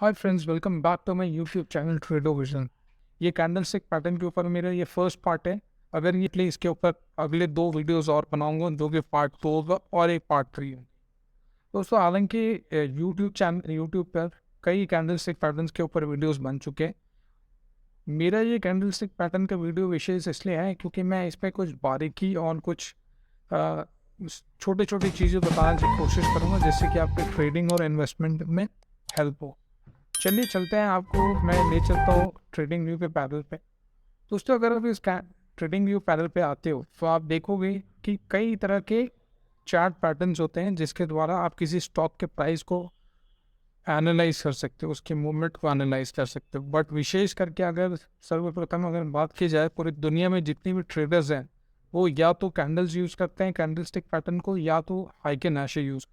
Hi friends, welcome back to my YouTube channel Trado Vision. ये candlestick pattern के ऊपर मेरा ये फर्स्ट पार्ट है। अगर ये प्ले इसके ऊपर अगले दो वीडियोस और बनाऊंगा, जो कि पार्ट 2 होगा और एक पार्ट 3 है। दोस्तों, हालांकि यूट्यूब पर कई कैंडलस्टिक पैटर्न्स के ऊपर वीडियोस बन चुके हैं। मेरा ये कैंडलस्टिक पैटर्न का वीडियो विशेष इसलिए है क्योंकि मैं इस पर कुछ बारीकी और कुछ छोटी छोटी चीज़ें बताने की कोशिश करूँगा, जिससे कि आपके ट्रेडिंग और इन्वेस्टमेंट में हेल्प हो। चलिए चलते हैं, आपको मैं ले चलता हूँ ट्रेडिंग व्यू के पैनल पे। दोस्तों, अगर आप इस ट्रेडिंग व्यू पैनल पे आते हो तो आप देखोगे कि कई तरह के चार्ट पैटर्न्स होते हैं, जिसके द्वारा आप किसी स्टॉक के प्राइस को एनालाइज कर सकते हो, उसके मूवमेंट को एनालाइज कर सकते हो। बट विशेष करके अगर सर्वप्रथम अगर बात की जाए, पूरी दुनिया में जितनी भी ट्रेडर्स हैं वो या तो कैंडल्स यूज़ करते हैं कैंडलस्टिक पैटर्न को, या तो हाइक एंड ऐशे यूज़।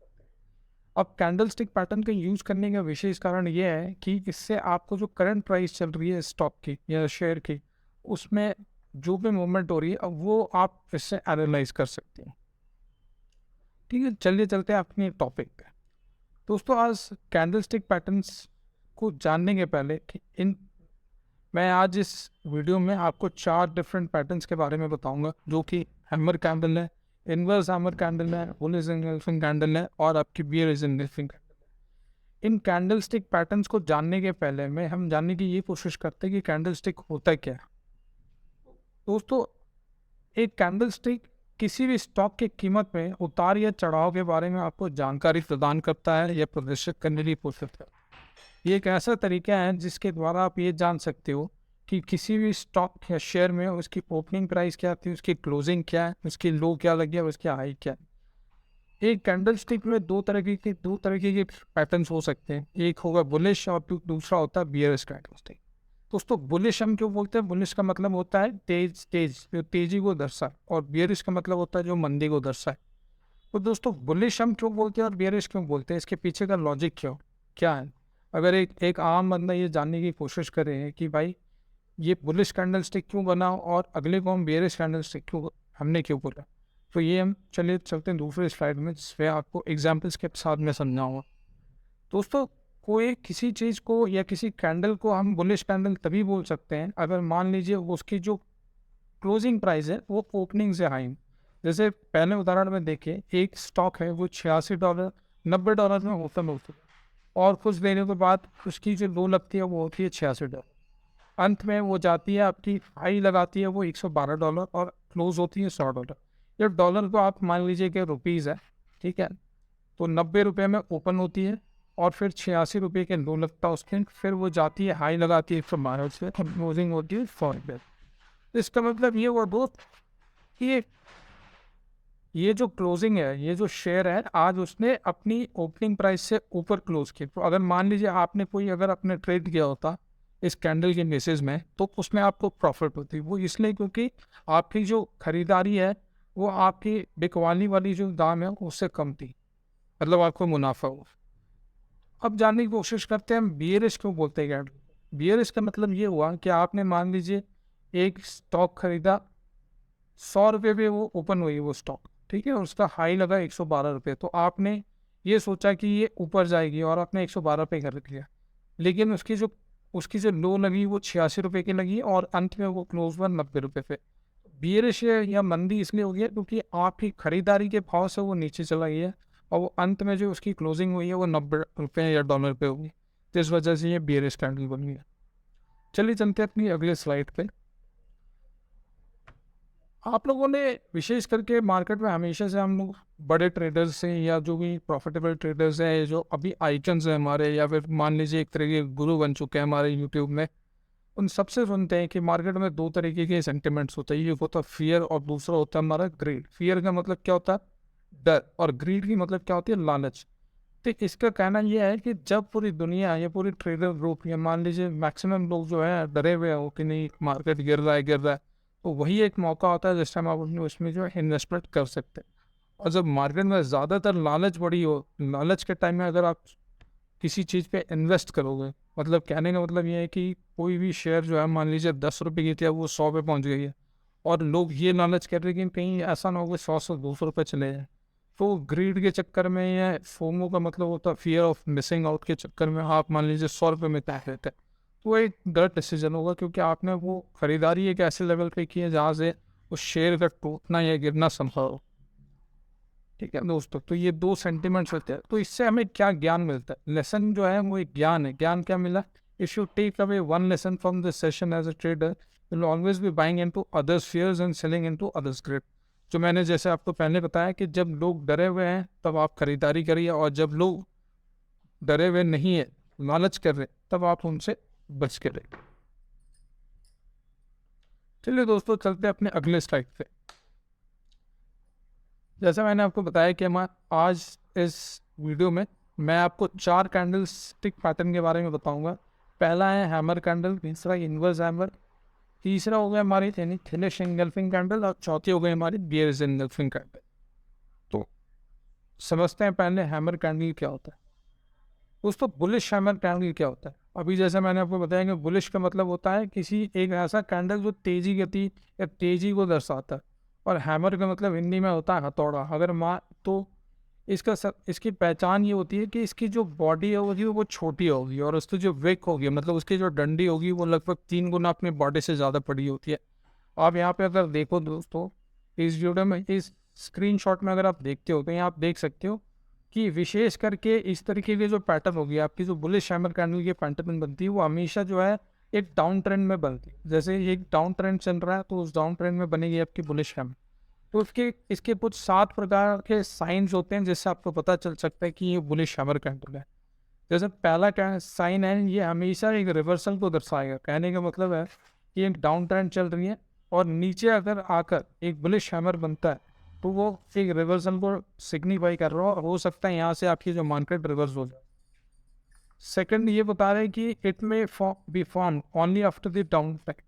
अब कैंडलस्टिक पैटर्न का यूज़ करने का विशेष कारण ये है कि इससे आपको जो करंट प्राइस चल रही है स्टॉक की या शेयर की, उसमें जो भी मूवमेंट हो रही है, अब वो आप इससे एनालाइज कर सकते हैं। ठीक है, चलिए चलते हैं अपने टॉपिक पे। दोस्तों, आज कैंडलस्टिक पैटर्न्स को जानने के पहले कि मैं आज इस वीडियो में आपको 4 डिफरेंट पैटर्न्स के बारे में बताऊंगा, जो कि हैमर कैंडल है, इनवर्स हैमर कैंडल है, बुलिश एंगल्फिंग कैंडल है और आपकी बियरिश एंगल्फिंग कैंडल है। इन कैंडलस्टिक पैटर्न्स को जानने के पहले में हम जानने की ये कोशिश करते हैं कि कैंडलस्टिक होता क्या है। दोस्तों, एक कैंडलस्टिक किसी भी स्टॉक की कीमत में उतार या चढ़ाव के बारे में आपको जानकारी प्रदान करता है या प्रदर्शित करने की कोशिश करता है। ये एक ऐसा तरीका है जिसके द्वारा आप ये जान सकते हो कि किसी भी स्टॉक या शेयर में उसकी ओपनिंग प्राइस क्या थी, उसकी क्लोजिंग क्या है, उसकी लो क्या लगी है, उसकी हाई क्या है। एक कैंडलस्टिक में दो तरीके के पैटर्न्स हो सकते हैं। एक होगा बुलिश और दूसरा होता है बियरिश कैंडलस्टिक। दोस्तों, बुलिश हम क्यों बोलते हैं? बुलिश का मतलब होता है तेज जो तेजी को दर्शाए, और बियरिश का मतलब होता है जो मंदी को दर्शाए। तो दोस्तों, बुलिश हम क्यों बोलते हैं और बियरिश क्यों बोलते हैं, इसके पीछे का लॉजिक क्या है? अगर एक आम बंदा ये जानने की कोशिश करे कि भाई ये बुलिश कैंडल स्टिक क्यों बना और अगले को हम बियरिश कैंडल स्टिक हमने क्यों बोला, तो ये हम चलिए चलते हैं दूसरे स्लाइड में, जिसमें आपको एग्जाम्पल्स के साथ में समझाऊंगा। दोस्तों, कोई किसी चीज़ को या किसी कैंडल को हम बुलिश कैंडल तभी बोल सकते हैं अगर मान लीजिए उसकी जो क्लोजिंग प्राइस है वो ओपनिंग से हाई। जैसे पहले उदाहरण में देखिए, एक स्टॉक है वो $86 $90 में ओपन होती है, और कुछ देने के बाद उसकी जो लो लगती है वो होती है $86। अंत में वो जाती है, आपकी हाई लगाती है वो $112 और क्लोज होती है $100। जब डॉलर को आप मान लीजिए कि रुपीज़ है, ठीक है, तो ₹90 में ओपन होती है और फिर ₹86 के लो लगता है उसके, फिर वो जाती है हाई लगाती है 112 से, क्लोजिंग होती है ₹100। तो इसका मतलब ये हुआ दोस्त कि ये जो क्लोजिंग है, ये जो शेयर है, आज उसने अपनी ओपनिंग प्राइस से ऊपर क्लोज किया। तो अगर मान लीजिए आपने कोई अगर अपने ट्रेड किया होता इस कैंडल के बेसिस में, तो उसमें आपको प्रॉफिट होती। वो इसलिए क्योंकि आपकी जो खरीदारी है वो आपकी बिकवाली वाली जो दाम है उससे कम थी, मतलब आपको मुनाफा हो। अब जानने की कोशिश करते हैं हम बियरिश क्यों बोलते हैं कैंडल। बियरिश का मतलब ये हुआ कि आपने मान लीजिए एक स्टॉक खरीदा, $100 पे वो ओपन हुई वो स्टॉक, ठीक है, और उसका हाई लगा $112। तो आपने ये सोचा कि ये ऊपर जाएगी और आपने $112 पे कर लिया, लेकिन उसकी जो लो लगी वो $86 की लगी और अंत में वो क्लोज हुआ $90 पे। बियरिश या मंदी इसलिए हो गया क्योंकि आपकी खरीदारी के भाव से वो नीचे चला गया और वो अंत में जो उसकी क्लोजिंग हुई है वो $90 या डॉलर पे होगी। तो इस वजह से ये बियरिश कैंडल बन गया। चलिए चलते हैं अपनी अगले स्लाइड पे। आप लोगों ने विशेष करके मार्केट में हमेशा से हम लोग बड़े ट्रेडर्स से या जो भी प्रॉफिटेबल ट्रेडर्स हैं, जो अभी आइकन्स हैं हमारे, या फिर मान लीजिए एक तरह के गुरु बन चुके हैं हमारे यूट्यूब में, उन सबसे सुनते हैं कि मार्केट में दो तरीके के सेंटिमेंट्स होते हैं। एक होता है फियर और दूसरा होता है हमारा ग्रीड। फियर का मतलब क्या होता है? डर। और ग्रीड की मतलब क्या होती है? लालच। तो इसका कहना यह है कि जब पूरी दुनिया या पूरी ट्रेडर ग्रुप या मान लीजिए मैक्सिमम लोग जो है डरे हुए हो कि नहीं मार्केट गिर रहा है, तो वही एक मौका होता है जिस टाइम आप अपने उसमें जो है इन्वेस्टमेंट कर सकते हैं। और जब मार्केट में ज़्यादातर लालच बड़ी हो, लालच के टाइम में अगर आप किसी चीज़ पे इन्वेस्ट करोगे, मतलब कहने का मतलब ये है कि कोई भी शेयर जो है मान लीजिए ₹10 की थी, अब वो 100 पे पहुंच गई है, और लोग ये लालच कर रहे हैं कि कहीं ऐसा ना हो कि 100 से ₹200 चले जाए, तो ग्रीड के चक्कर में या फोमो का मतलब होता है फियर ऑफ मिसिंग आउट के चक्कर में आप मान लीजिए 100 रुपये में तय लेते हैं, तो वो एक गलत डिसीजन होगा, क्योंकि आपने वो खरीदारी एक ऐसे लेवल पे की है जहाँ से उस शेयर का टूटना या गिरना संभव हो। ठीक है दोस्तों, तो ये दो सेंटिमेंट्स होते हैं। तो इससे हमें क्या ज्ञान मिलता है? लेसन जो है वो एक ज्ञान है। ज्ञान क्या मिला? If you take away one lesson from this session as a trader, you will always be buying into others fears and selling into others greed. जो मैंने जैसे आपको पहले बताया कि जब लोग डरे हुए हैं तब आप खरीदारी करिए, और जब लोग डरे हुए नहीं है, लालच कर रहे, तब आप उनसे बच के रहिए। चलिए दोस्तों, चलते हैं अपने अगले स्लाइड पे। जैसा मैंने आपको बताया कि मैं आज इस वीडियो में मैं आपको 4 कैंडल स्टिक पैटर्न के बारे में बताऊंगा। पहला है हैमर कैंडल, दूसरा इन्वर्स हैमर, तीसरा हो गया हमारी थिनिश एंगल्फिंग कैंडल, और चौथी हो गई हमारी बियर्स एंगल्फिंग कैंडल। तो समझते हैं पहले हैमर कैंडल क्या होता है। दोस्तों, बुलिश हैमर कैंडल क्या होता है? अभी जैसे मैंने आपको बताया कि बुलिश का मतलब होता है किसी एक ऐसा कैंडल जो तेजी गति या तेजी को दर्शाता है, और हैमर का मतलब हिंदी में होता है हथौड़ा। अगर तो इसकी पहचान ये होती है कि इसकी जो बॉडी होगी वो छोटी होगी, और उसकी जो विक होगी, मतलब उसकी जो डंडी होगी, वो लगभग 3 गुना अपनी बॉडी से ज़्यादा बड़ी होती है। आप यहाँ पे अगर देखो दोस्तों, इस वीडियो में, इस स्क्रीनशॉट में अगर आप देखते हो, तो यहाँ आप देख सकते हो कि विशेष करके इस तरीके की जो पैटर्न होगी, आपकी जो बुलिश हैमर कैंडल की पैटर्न बनती है, वो हमेशा जो है एक डाउन ट्रेंड में बनती है। जैसे एक डाउन ट्रेंड चल रहा है, तो उस डाउन ट्रेंड में बनेगी आपकी बुलिश हैमर। तो इसके कुछ 7 प्रकार के साइंस होते हैं जिससे आपको पता चल सकता है कि ये बुलिश हैमर कैंडल है। जैसे पहला क्या साइन है, ये हमेशा एक रिवर्सल को दर्शाएगा। कहने का मतलब है कि एक डाउन ट्रेंड चल रही है और नीचे अगर आकर एक बुलिश हैमर बनता है, तो वो एक रिवर्सल को सिग्निफाई कर रहा हो सकता है यहाँ से आपकी जो मार्केट रिवर्स हो जाए। सेकंड, ये बता रहे हैं कि it may be form only after the down trend.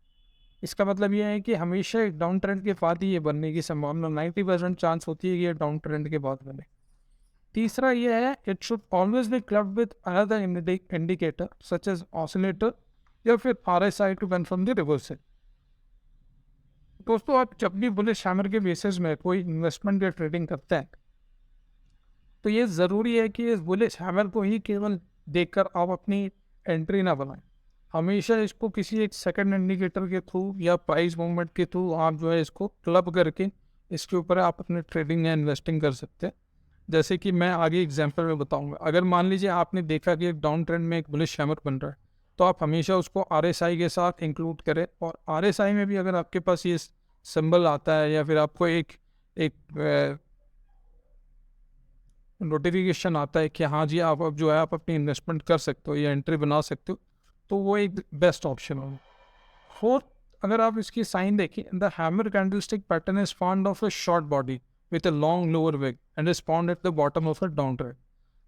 इसका मतलब ये है कि हमेशा एक डाउन ट्रेंड के बाद ही ये बनने की संभावना 90% चांस होती है कि ये डाउन ट्रेंड के बाद बने। तीसरा ये है, it should always be clubbed with another indicator such as oscillator या फिर RSI to confirm the reversal. दोस्तों, आप जब भी बुलिश हैमर के बेसिस में कोई इन्वेस्टमेंट या ट्रेडिंग करते हैं, तो ये ज़रूरी है कि इस बुलिश हैमर को ही केवल देखकर आप अपनी एंट्री ना बनाएं। हमेशा इसको किसी एक सेकंड इंडिकेटर के थ्रू या प्राइस मूवमेंट के थ्रू आप जो है इसको क्लब करके इसके ऊपर आप अपने ट्रेडिंग या इन्वेस्टिंग कर सकते हैं। जैसे कि मैं आगे एग्जांपल में बताऊंगा। अगर मान लीजिए आपने देखा कि एक डाउन ट्रेंड में एक बुलिश हैमर बन रहा है, तो आप हमेशा उसको RSI के साथ इंक्लूड करें, और RSI में भी अगर आपके पास ये सिंबल आता है या फिर आपको एक नोटिफिकेशन आता है कि हाँ जी, आप अब जो है आप अपनी इन्वेस्टमेंट कर सकते हो या एंट्री बना सकते हो, तो वो एक बेस्ट ऑप्शन होगा। फोर्थ, अगर आप इसकी साइन देखें, the hammer candlestick pattern is found of a short body with a long lower wick and is found at the bottom of a down trend.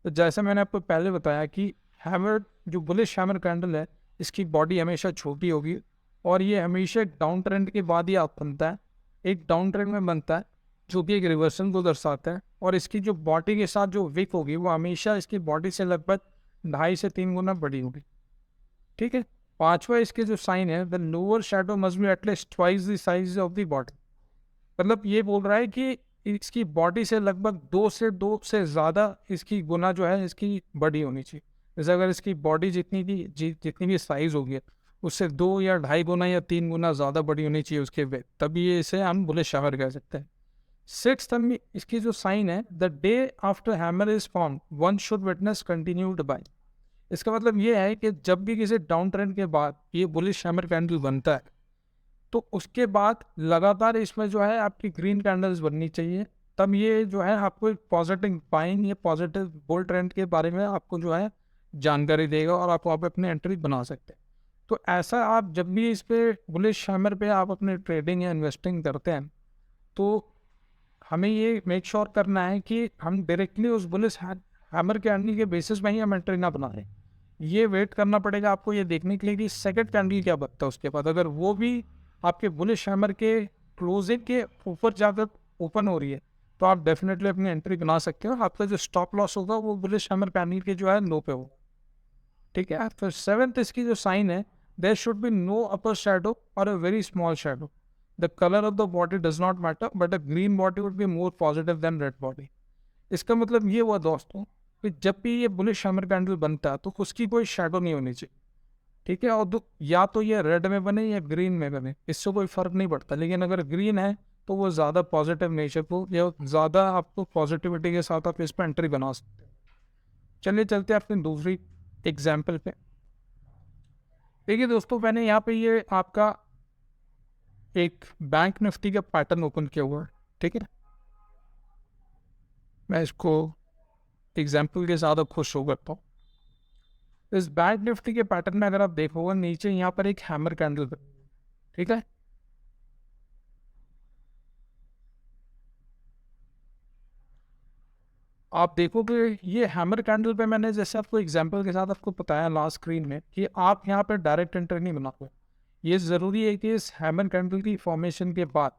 तो जैसे मैंने आपको पहले बताया कि हैमर, जो बुलिश हैमर कैंडल है, इसकी बॉडी हमेशा छोटी होगी, और ये हमेशा एक डाउन ट्रेंड के बाद ही आप बनता है, एक डाउन ट्रेंड में बनता है, जो कि एक रिवर्सल को दर्शाता है। और इसकी जो बॉडी के साथ जो विक होगी, वो हमेशा इसकी बॉडी से लगभग 2.5 से 3 गुना बड़ी होगी। ठीक है। पांचवा इसके जो साइन है, the lower shadow must be at least twice the size of the body. मतलब ये बोल रहा है कि इसकी बॉडी से लगभग 2 से ज़्यादा इसकी गुना जो है इसकी बड़ी होनी चाहिए। जैसे अगर इसकी बॉडी जितनी भी साइज होगी, उससे 2 या 2.5 गुना या 3 गुना ज़्यादा बड़ी होनी चाहिए उसके वेट, तभी ये इसे हम बुलिश हैमर कह सकते हैं। सिक्स्थ में इसकी जो साइन है, the day after hammer is form one should witness continued buy. इसका मतलब ये है कि जब भी किसी डाउन ट्रेंड के बाद ये बुलिश हैमर कैंडल बनता है, तो उसके बाद लगातार इसमें जो है आपकी ग्रीन कैंडल्स बननी चाहिए। तब ये जो है आपको एक पॉजिटिव बाइंग या पॉजिटिव बुल ट्रेंड के बारे में आपको जो है जानकारी देगा, और आप वहाँ पे अपनी एंट्री बना सकते हैं। तो ऐसा आप जब भी इस पे बुलिश हैमर पे आप अपने ट्रेडिंग या इन्वेस्टिंग करते हैं, तो हमें ये मेक श्योर करना है कि हम डायरेक्टली उस बुलिश हैमर कैंडल के बेसिस में ही हम एंट्री ना बनाएं। ये वेट करना पड़ेगा आपको ये देखने के लिए कि सेकंड कैंडल क्या बनता है उसके बाद। अगर वो भी आपके बुलिश हैमर के क्लोजिंग के ऊपर जाकर ओपन हो रही है, तो आप डेफिनेटली अपनी एंट्री बना सकते हो। आपका जो स्टॉप लॉस होगा वो बुलिश हैमर कैंडल के जो है लो पे होगा। ठीक है। फिर सेवेंथ इसकी जो साइन है, there should be no upper shadow और a very small shadow. The color of the body does not matter, but a green body would be more positive than red body. इसका मतलब ये हुआ दोस्तों कि जब भी ये बुलिश हैमर कैंडल बनता है तो उसकी कोई शेडो नहीं होनी चाहिए, ठीक है। और या तो ये रेड में बने या ग्रीन में बने, इससे कोई फर्क नहीं पड़ता, लेकिन अगर ग्रीन है तो वो ज़्यादा पॉजिटिव नेचर को या ज़्यादा आपको पॉजिटिविटी के साथ आप इस पर एंट्री बना सकते हैं। चलिए चलते हैं अपनी दूसरी एग्जाम्पल पे। देखिए दोस्तों, मैंने यहाँ पे ये आपका एक बैंक निफ्टी का पैटर्न ओपन किया हुआ है, ठीक है। मैं इसको एग्जाम्पल के साथ आपको शो करता हूँ। इस बैंक निफ्टी के पैटर्न में अगर आप देखोगे नीचे यहाँ पर एक हैमर कैंडल, ठीक है। आप देखोगे ये हैमर कैंडल पे मैंने जैसे आपको एग्जांपल के साथ आपको बताया लास्ट स्क्रीन में कि आप यहाँ पे डायरेक्ट एंट्री नहीं बनाओगे। ये ज़रूरी है कि इस हैमर कैंडल की फॉर्मेशन के बाद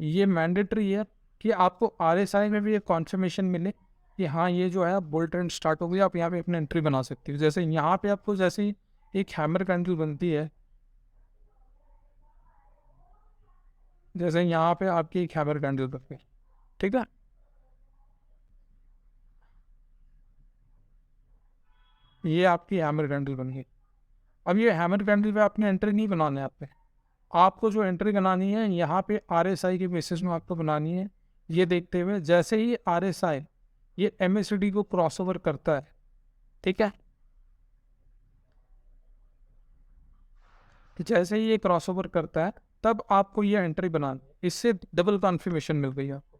ये मैंडेटरी है कि आपको आरएसआई में भी एक कॉन्फर्मेशन मिले कि हाँ ये जो है बुल ट्रेंड स्टार्ट हो गई, आप यहाँ पे अपनी एंट्री बना सकती हो। जैसे यहाँ पे आपको जैसे ही एक हैमर कैंडल बनती है, जैसे यहाँ पे आपकी एक हैमर कैंडल बन गई, ठीक है। ये आपकी हैमर कैंडल बन गई। अब ये हैमर कैंडल पे आपने एंट्री नहीं बनाना है, आपको जो एंट्री बनानी है यहाँ पे आरएसआई के बेसिस में आपको बनानी है। ये देखते हुए जैसे ही आरएसआई ये एमएसडी को क्रॉसओवर करता है, ठीक है, कि जैसे ही ये क्रॉसओवर करता है तब आपको ये एंट्री बनानी है। इससे डबल कन्फर्मेशन मिल गई आपको।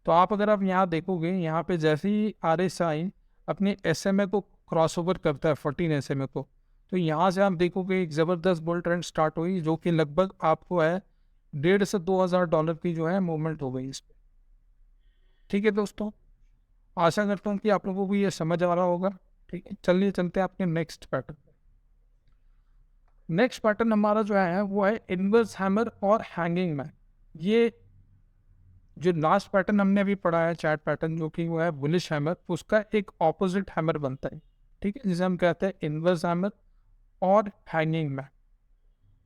तो अगर आप यहाँ देखोगे, यहाँ पे जैसे ही आरएसआई अपने एसएमए को क्रॉसओवर करता है 14 एसएमए को, तो यहाँ से आप देखोगे एक ज़बरदस्त बुल ट्रेंड स्टार्ट हुई जो कि लगभग आपको है 1,500 से $2,000 की जो है मूवमेंट हो गई इस पर, ठीक है दोस्तों। आशा करता हूँ कि आप लोगों को ये समझ आ रहा होगा, ठीक है। चलिए चलते हैं आपके नेक्स्ट पैटर्न। नेक्स्ट पैटर्न हमारा जो है वो है इनवर्स हैमर और हैंगिंग मैन। ये जो लास्ट पैटर्न हमने अभी पढ़ा है चैट पैटर्न, जो कि वो है बुलिश हैमर, उसका एक ऑपोजिट हैमर बनता है, ठीक है, जिसे हम कहते हैं इनवर्स हैमर और हैंगिंग मैन।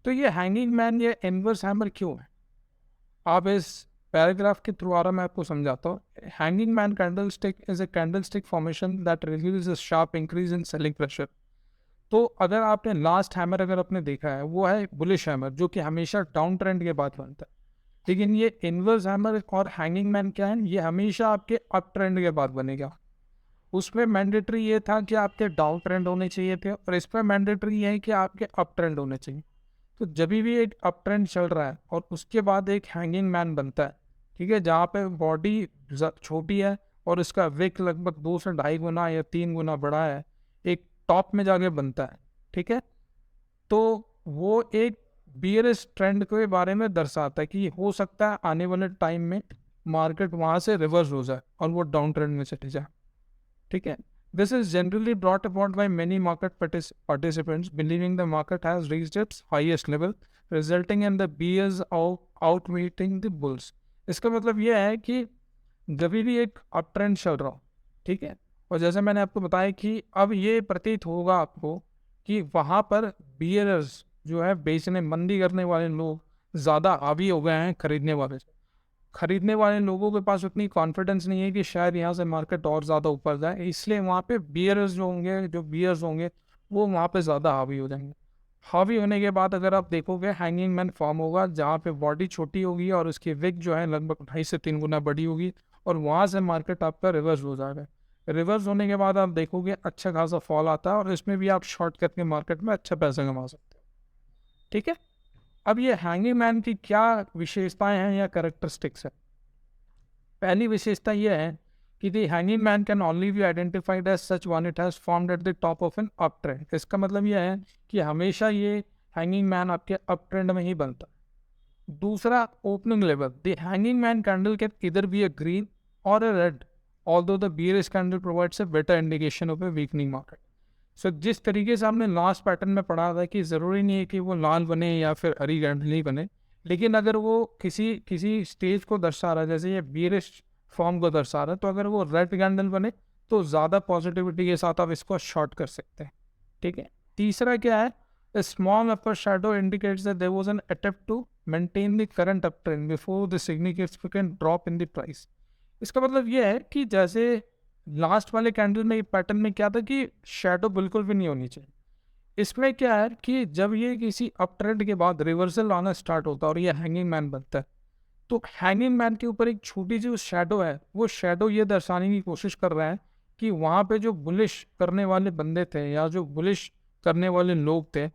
तो ये हैंगिंग मैन या इनवर्स हैमर क्यों है, आप इस पैराग्राफ के थ्रू आ रहा मैं आपको समझाता हूँ। Hanging man candle stick is a candle stick formation that release a sharp increase in selling pressure. तो अगर आपने लास्ट हैमर अगर आपने देखा है वो है बुलिश हैमर, जो कि हमेशा डाउन ट्रेंड के बाद बनता है। लेकिन ये इनवर्स हैमर और हैंगिंग मैन क्या है, ये हमेशा आपके अप ट्रेंड के बाद बनेगा। उसमें मैंडेटरी ये था कि आपके डाउन ट्रेंड होने चाहिए थे, और इस पर मैंडेटरी ये है कि आपके अप ट्रेंड होने चाहिए। तो जब भी एक अप ट्रेंड चल रहा है और उसके बाद एक हैंगिंग मैन बनता है, ठीक है, जहाँ पे बॉडी छोटी है और इसका विक लगभग 2 से 2.5 गुना या 3 गुना बड़ा है, एक टॉप में जाके बनता है, ठीक है। तो वो एक बियरिश ट्रेंड के बारे में दर्शाता है कि हो सकता है आने वाले टाइम में मार्केट वहाँ से रिवर्स हो जाए और वो डाउन ट्रेंड में चले जाए, ठीक है। This is generally brought about by many market participants believing the market has reached its highest level, resulting in the bears outweighing the bulls। इसका मतलब यह है कि जब भी एक अप ट्रेंड चल रहा हो, ठीक है, और जैसे मैंने आपको बताया कि अब ये प्रतीत होगा आपको कि वहाँ पर बियरर्स जो है, बेचने मंदी करने वाले लोग ज़्यादा हावी हो गए हैं खरीदने वाले लोगों के पास उतनी कॉन्फिडेंस नहीं है कि शायद यहाँ से मार्केट और ज़्यादा ऊपर जाए, इसलिए वहाँ पे बियर्स होंगे वो वहाँ पे ज़्यादा हावी हो जाएंगे। हावी होने के बाद अगर आप देखोगे हैंगिंग मैन फॉर्म होगा, जहाँ पे बॉडी छोटी होगी और उसकी विक जो है लगभग 2.5 से 3 गुना बड़ी होगी, और वहाँ से मार्केट आपका रिवर्स हो जाएगा। रिवर्स होने के बाद आप देखोगे अच्छा खासा फॉल आता है, और इसमें भी आप शॉर्ट करके मार्केट में अच्छा पैसा कमा सकते हो, ठीक है। अब ये हैंगिंग मैन की क्या विशेषताएं हैं या कैरेक्टरिस्टिक्स है। पहली विशेषता यह है कि the hanging man can only be identified as such one it has formed at the top of an uptrend. इसका मतलब यह है कि हमेशा ये हैंगिंग मैन आपके अप ट्रेंड में ही बनता है। दूसरा, opening level. The hanging man candle can either be a green और a red, although the bearish candle provides a better indication of a weakening market. So जिस तरीके से हमने लास्ट पैटर्न में पढ़ा था कि ज़रूरी नहीं है कि वो लाल बने या फिर हरी कैंडल नहीं बने, लेकिन अगर वो किसी स्टेज को दर्शा रहा है, जैसे ये बियरिश फॉर्म को दर्शा रहा है, तो अगर वो रेड कैंडल बने तो ज़्यादा पॉजिटिविटी के साथ आप इसको शॉर्ट कर सकते हैं, ठीक है। तीसरा क्या है, a small upper shadow indicates that there was an attempt to maintain the current uptrend before the significant drop in the price। इसका मतलब ये है कि जैसे लास्ट वाले कैंडल में पैटर्न में क्या था कि शेडो बिल्कुल भी नहीं होनी चाहिए। इसमें क्या है कि जब ये किसी अप ट्रेंड के बाद रिवर्सल आना स्टार्ट होता है और ये हैंगिंग मैन बनता है, तो हैंगिंग मैन के ऊपर एक छोटी सी शेडो है, वो शेडो ये दर्शाने की कोशिश कर रहा है कि वहाँ पे जो बुलिश करने वाले बंदे थे या जो बुलिश करने वाले लोग थे,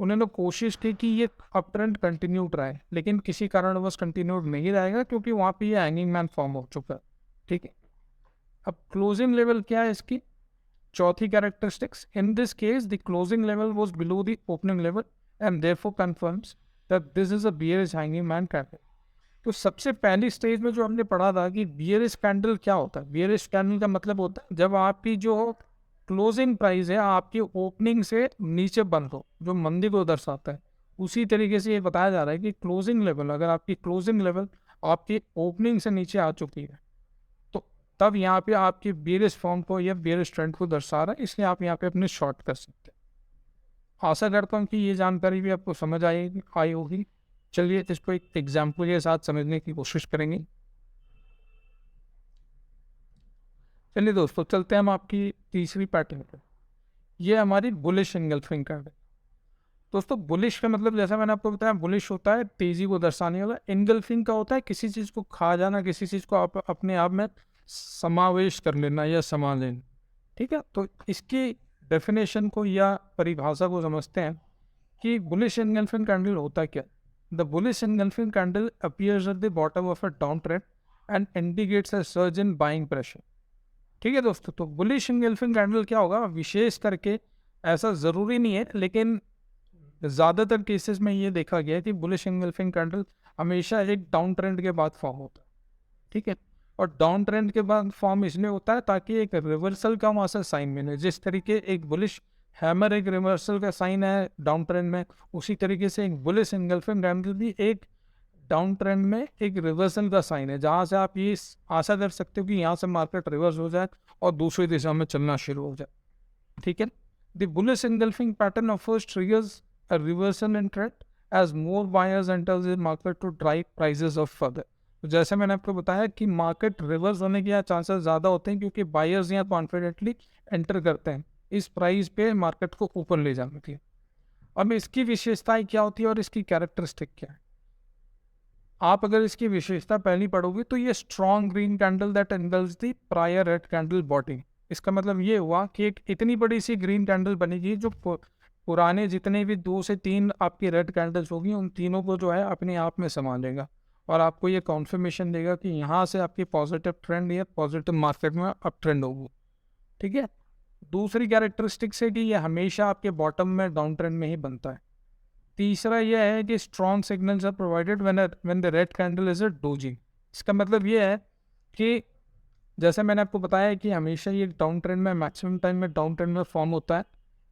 उन्होंने कोशिश की कि ये अप ट्रेंड कंटिन्यूड रहे, लेकिन किसी कारणवश कंटिन्यूड नहीं रहेगा क्योंकि वहाँ पे ये हैंगिंग मैन फॉर्म हो चुका है। ठीक है, अब क्लोजिंग लेवल क्या है इसकी, चौथी characteristics, in this case the closing level was below the opening level and therefore confirms that this is a bearish hanging man candle. तो सबसे पहली स्टेज में जो हमने पढ़ा था कि बियरिश कैंडल क्या होता है, बियरिश कैंडल का मतलब होता है जब आपकी जो क्लोजिंग प्राइस है आपकी ओपनिंग से नीचे बंद हो, जो मंदी को दर्शाता है। उसी तरीके से ये बताया जा रहा है कि क्लोजिंग लेवल, अगर आपकी क्लोजिंग लेवल आपकी ओपनिंग से नीचे आ चुकी है, तो तब यहाँ पे आपकी बेरिश फॉर्म को या बेरिश ट्रेंड को दर्शा रहा है, इसलिए आप यहाँ पे अपने शॉर्ट कर सकते हैं। आशा करता हूँ कि ये जानकारी भी आपको समझ आई होगी। चलिए इसको एक एग्जाम्पल के साथ समझने की कोशिश करेंगे। चलिए दोस्तों, चलते हैं हम आपकी तीसरी पैटर्न पे। ये हमारी बुलिश एंगल्फिंग कार्ड है। दोस्तों बुलिश का मतलब जैसा मैंने आपको बताया, बुलिश होता है तेजी को दर्शाने वाला, एंगल्फिंग का होता है किसी चीज़ को खा जाना, किसी चीज़ को अपने आप में समावेश कर लेना या समा लेना। ठीक है, तो इसकी डेफिनेशन को या परिभाषा को समझते हैं कि बुलिश एंगल्फिंग कैंडल होता क्या। The bullish engulfing candle appears eight the bottom of a down trend and indicates a surge in buying pressure. ठीक है दोस्तों, तो बुलिश एंगल्फिंग कैंडल क्या होगा, विशेष करके ऐसा ज़रूरी नहीं है, लेकिन ज़्यादातर केसेस में ये देखा गया है कि बुलिश एंगल्फिंग कैंडल हमेशा एक डाउन ट्रेंड के बाद फॉर्म होता है। ठीक है, और डाउन ट्रेंड के बाद फॉर्म इसलिए होता है ताकि एक रिवर्सल का वहाँ से साइन मिले। जिस तरीके एक बुलिश हैमर एक रिवर्सल का साइन है डाउन ट्रेंड में, उसी तरीके से एक बुलिश एंगल्फिंग कैंडल भी एक डाउन ट्रेंड में एक रिवर्सल का साइन है, जहाँ से आप ये आशा कर सकते हो कि यहाँ से मार्केट रिवर्स हो जाए और दूसरी दिशा में चलना शुरू हो जाए। ठीक है, the bullish engulfing pattern offers triggers a reversal in trend as more buyers enters the market to drive prices of further। तो जैसे मैंने आपको बताया कि मार्केट रिवर्स होने के चांसेस ज़्यादा होते हैं क्योंकि बायर्स यहाँ कॉन्फिडेंटली एंटर करते हैं इस प्राइस पे मार्केट को ऊपर ले जाने के लिए। अब इसकी विशेषताएं क्या होती है और इसकी कैरेक्टरिस्टिक क्या है। आप अगर इसकी विशेषता पहली पढ़ोगे तो ये strong green candle that angles the prior red candle body. इसका मतलब ये हुआ कि एक इतनी बड़ी सी ग्रीन कैंडल बनेगी जो पुराने जितने भी 2 से 3 आपकी रेड कैंडल्स होगी उन तीनों को जो है अपने आप में संभाल लेगा और आपको ये कॉन्फर्मेशन देगा कि यहाँ से आपकी पॉजिटिव ट्रेंड या पॉजिटिव मार्केट में अप ट्रेंड होगी। ठीक है, दूसरी कैरेक्टरिस्टिक्स है कि ये हमेशा आपके बॉटम में डाउन ट्रेंड में ही बनता है। तीसरा यह है कि strong signals are provided when the red candle is a doji. इसका मतलब ये है कि जैसे मैंने आपको बताया कि हमेशा ये डाउन ट्रेंड में मैक्सिमम टाइम में डाउन ट्रेंड में फॉर्म होता है।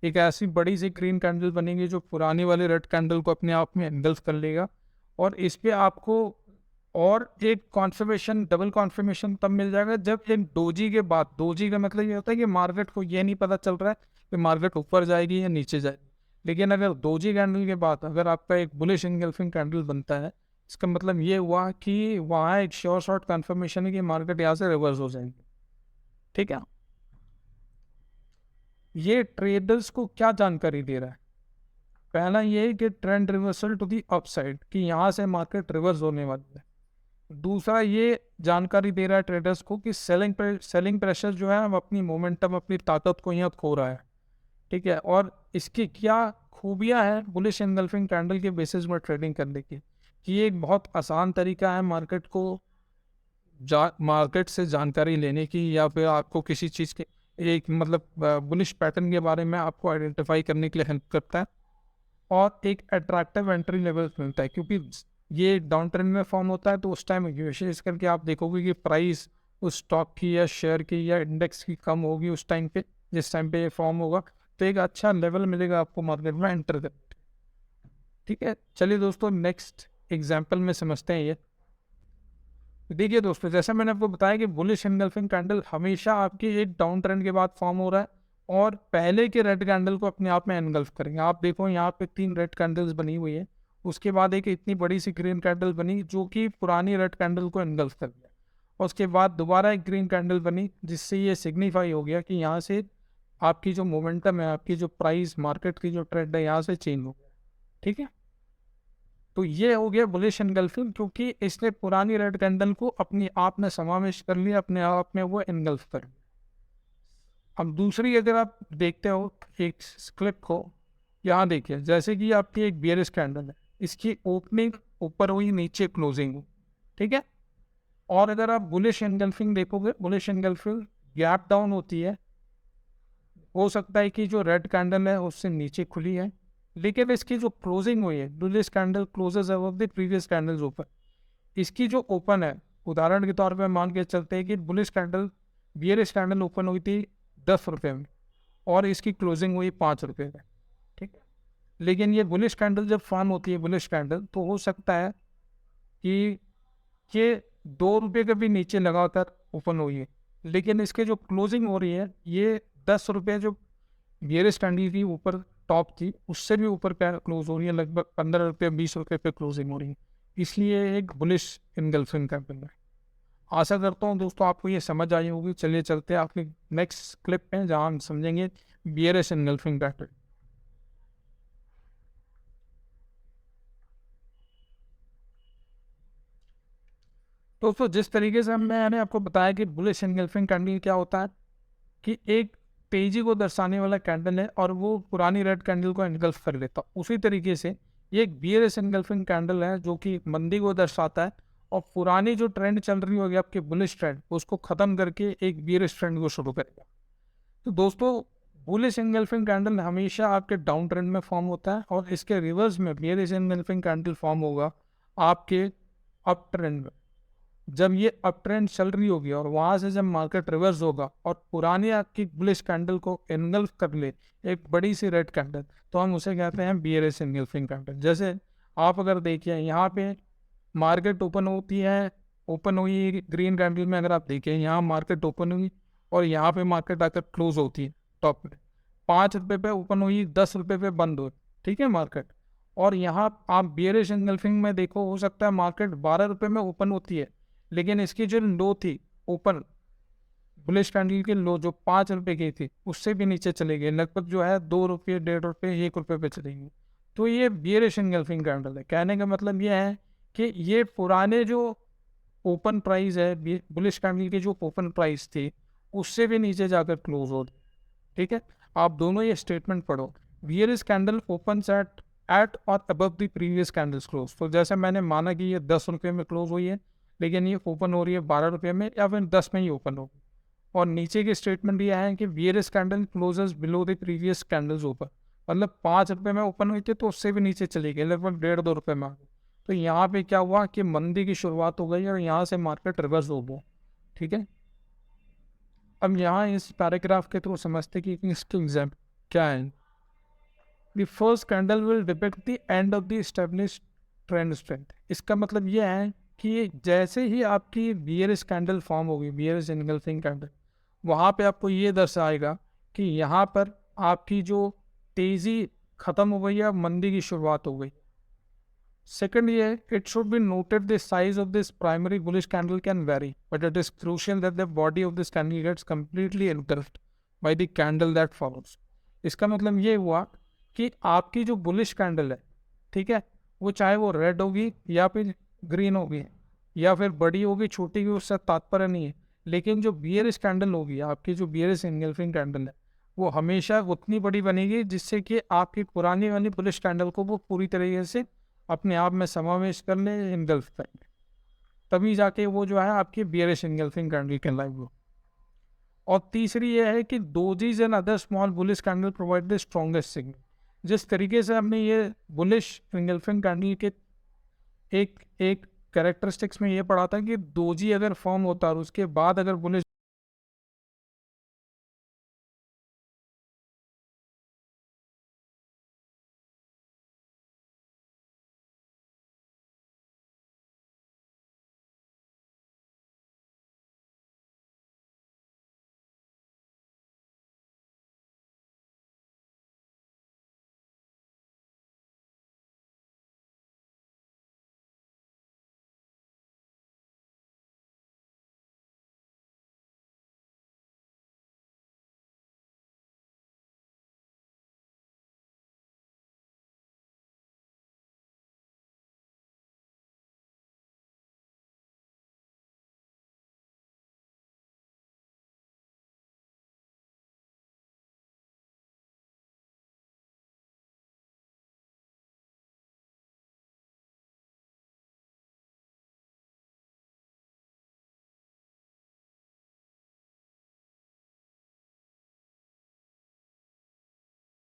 एक ऐसी बड़ी सी ग्रीन कैंडल बनेगी जो पुरानी वाली रेड कैंडल को अपने आप में एंगल्फ कर लेगा और इस पे आपको और एक कॉन्फर्मेशन, डबल कॉन्फर्मेशन तब मिल जाएगा जब एक डोजी के बाद, डोजी का मतलब ये होता है कि मार्केट को ये नहीं पता चल रहा है कि मार्केट ऊपर जाएगी या नीचे जाएगी, लेकिन अगर डोजी कैंडल के बाद अगर आपका एक बुलिश एंगल्फिंग कैंडल बनता है, इसका मतलब ये हुआ कि वहाँ एक श्योर शॉर्ट कन्फर्मेशन है कि मार्केट यहाँ से रिवर्स हो जाएगी। ठीक है, ये ट्रेडर्स को क्या जानकारी दे रहा है। पहला ये है कि trend reversal to the upside, कि यहाँ से मार्केट रिवर्स होने वाली है। दूसरा ये जानकारी दे रहा है ट्रेडर्स को कि सेलिंग प्रेशर जो है अपनी मोमेंटम, अपनी ताकत को यहाँ खो रहा है। ठीक है, और इसकी क्या खूबियाँ हैं बुलिश एंगल्फिंग कैंडल के बेसिस में ट्रेडिंग करने की, कि ये एक बहुत आसान तरीका है मार्केट को मार्केट से जानकारी लेने की या फिर आपको किसी चीज़ के एक मतलब बुलिश पैटर्न के बारे में आपको आइडेंटिफाई करने के लिए हेल्प करता है और एक अट्रैक्टिव एंट्री लेवल मिलता है क्योंकि ये डाउन ट्रेंड में फॉर्म होता है। तो उस टाइम विशेष करके आप देखोगे कि प्राइस उस स्टॉक की या शेयर की या इंडेक्स की कम होगी उस टाइम पे, जिस टाइम पे ये फॉर्म होगा, तो एक अच्छा लेवल मिलेगा आपको मार्केट में एंटर करने। ठीक है, चलिए दोस्तों नेक्स्ट एग्जाम्पल में समझते हैं ये। देखिए दोस्तों, जैसा मैंने आपको बताया कि बुलिश एंगल्फिंग कैंडल हमेशा आपकी एक डाउन ट्रेंड के बाद फॉर्म हो रहा है और पहले के रेड कैंडल को अपने आप में एनगल्फ करेंगे। आप देखो यहाँ पे 3 रेड कैंडल्स बनी हुई है, उसके बाद एक इतनी बड़ी सी ग्रीन कैंडल बनी जो कि पुरानी रेड कैंडल को एनगल्फ कर दिया और उसके बाद दोबारा एक ग्रीन कैंडल बनी, जिससे ये सिग्निफाई हो गया कि यहाँ से आपकी जो मोमेंटम है, आपकी जो प्राइस मार्केट की जो ट्रेंड है, यहाँ से चेंज हो गया। ठीक है, तो ये हो गया बुलिश एनगल्फिंग, क्योंकि इसने पुरानी रेड कैंडल को अपने आप में समावेश कर लिया, अपने आप में वो एनगल्फ कर लिया। अब दूसरी अगर आप देखते हो एक क्लिप को, यहाँ देखिए, जैसे कि आपकी एक बियरिश कैंडल है, इसकी ओपनिंग ऊपर हुई, नीचे क्लोजिंग हुई। ठीक है, और अगर आप बुलिश एनगल्फिंग देखोगे, बुलिश एनगल्फिंग गैप डाउन होती है, हो सकता है कि जो रेड कैंडल है उससे नीचे खुली है, लेकिन इसकी जो क्लोजिंग हुई है, bullish candle closes above the previous candles ऊपर, इसकी जो ओपन है, उदाहरण के तौर पे मान के चलते हैं कि bullish candle, bearish candle open हुई थी 10 रुपये में और इसकी क्लोजिंग हुई 5 रुपये में। ठीक है, लेकिन ये बुलिश कैंडल जब फॉर्म होती है, बुलिश कैंडल, तो हो सकता है कि ये 2 रुपये के भी नीचे लगाकर ओपन हुई है, लेकिन इसके जो क्लोजिंग हो रही है, ये 10 रुपये जो बियरिश कैंडल की ऊपर टॉप थी, उससे भी ऊपर क्लोज हो रही है, लगभग 15 रुपये 20 रुपये पे क्लोजिंग हो रही है, इसलिए एक बुलिश इनगल्फिंग कैंडल है। आशा करता हूँ दोस्तों आपको ये समझ आई होगी। चलिए चलते हैं आपके नेक्स्ट क्लिप पे, जहाँ हम समझेंगे बियरिश इनगल्फिंग कैंडल। दोस्तों जिस तरीके से मैंने आपको बताया कि बुलिश इनगल्फिंग कैंडल क्या होता है, कि एक तेजी को दर्शाने वाला कैंडल है और वो पुरानी रेड कैंडल को इनगल्फ कर लेता, उसी तरीके से ये एक बियरिश इनगल्फिंग कैंडल है जो कि मंदी को दर्शाता है और पुरानी जो ट्रेंड चल रही होगी आपकी बुलिश ट्रेंड, उसको खत्म करके एक बियरिश ट्रेंड को शुरू करेगा। तो दोस्तों बुलिश इनगल्फिंग कैंडल हमेशा आपके डाउन ट्रेंड में फॉर्म होता है और इसके रिवर्स में बियरिश इनगल्फिंग कैंडल फॉर्म होगा आपके अप ट्रेंड में। जब ये अप ट्रेंड चल रही होगी और वहाँ से जब मार्केट रिवर्स होगा और पुरानी आपकी बुलिश कैंडल को एनगल्फ कर ले एक बड़ी सी रेड कैंडल, तो हम उसे कहते हैं बियरिश एनगल्फिंग कैंडल। जैसे आप अगर देखिए यहाँ पे मार्केट ओपन होती है, ओपन हुई ग्रीन कैंडल में, अगर आप देखिए यहाँ मार्केट ओपन हुई और यहाँ पे मार्केट आकर क्लोज होती है टॉप में, 5 रुपये पे ओपन हुई, 10 रुपये पे बंद हुई। ठीक है मार्केट, और यहाँ आप बियरिश एनगल्फिंग में देखो, हो सकता है मार्केट 12 रुपये में ओपन होती है, लेकिन इसकी जो लो थी ओपन बुलिश कैंडल की लो जो 5 रुपये की थी, उससे भी नीचे चले गए, लगभग जो है 2 रुपये 1.5 रुपये 1 रुपये पे चली गई। तो ये बियरिश एनगल्फिंग कैंडल है। कहने का मतलब ये है कि ये पुराने जो ओपन प्राइस है, बुलिश कैंडल की जो ओपन प्राइस थी, उससे भी नीचे जाकर क्लोज हो। ठीक है, आप दोनों ये स्टेटमेंट पढ़ो, बियरिश कैंडल ओपन एट और above the previous candles close. तो जैसे मैंने माना कि ये 10 रुपये में क्लोज हुई है, लेकिन ये ओपन हो रही है 12 रुपये में या फिर 10 में ही ओपन होगी। और नीचे के स्टेटमेंट ये है कि bearish candle closes below the previous candles open, मतलब 5 रुपये में ओपन हुई थी तो उससे भी नीचे चली गई, लगभग 1.5-2 रुपये में आ गई। तो यहाँ पे क्या हुआ कि मंदी की शुरुआत हो गई और यहाँ से मार्केट रिवर्स हो गया। ठीक है, अब यहाँ इस पैराग्राफ के थ्रू समझते कि इसके एग्जाम क्या है। The first candle will depict the end of the established trend strength. इसका मतलब यह है कि जैसे ही आपकी बियरिश कैंडल फॉर्म होगी, बियरिश एनगल्फिंग कैंडल, वहाँ पे आपको ये दर्शाएगा कि यहाँ पर आपकी जो तेज़ी ख़त्म हो गई है, मंदी की शुरुआत हो गई। Second, it should be noted the size of this primary bullish candle can vary, but it is crucial that the body of this candle gets completely engulfed by the candle that follows. इसका मतलब ये हुआ कि आपकी जो bullish candle है, ठीक है, वो चाहे वो रेड होगी या फिर ग्रीन होगी या फिर बड़ी होगी छोटी होगी, उससे तात्पर्य नहीं है, लेकिन जो बियरिश कैंडल होगी, आपकी जो बियरिश एनगल्फिंग कैंडल है, वो हमेशा उतनी बड़ी बनेगी जिससे कि आपकी पुरानी वाली बुलिश कैंडल को वो पूरी तरीके से अपने आप में समावेश कर ले, इनगल्फ करेंगे, तभी जाके वो जो है आपकी बियरिश एनगल्फिंग कैंडल कहलाएगी। और तीसरी ये है कि dojis and other small bullish candle provide the strongest signal. जिस तरीके से हमने ये बुलिश एनगल्फिंग कैंडल के एक कैरेक्टरिस्टिक्स में ये पढ़ा था कि डोजी अगर फॉर्म होता है और उसके बाद अगर बुलिश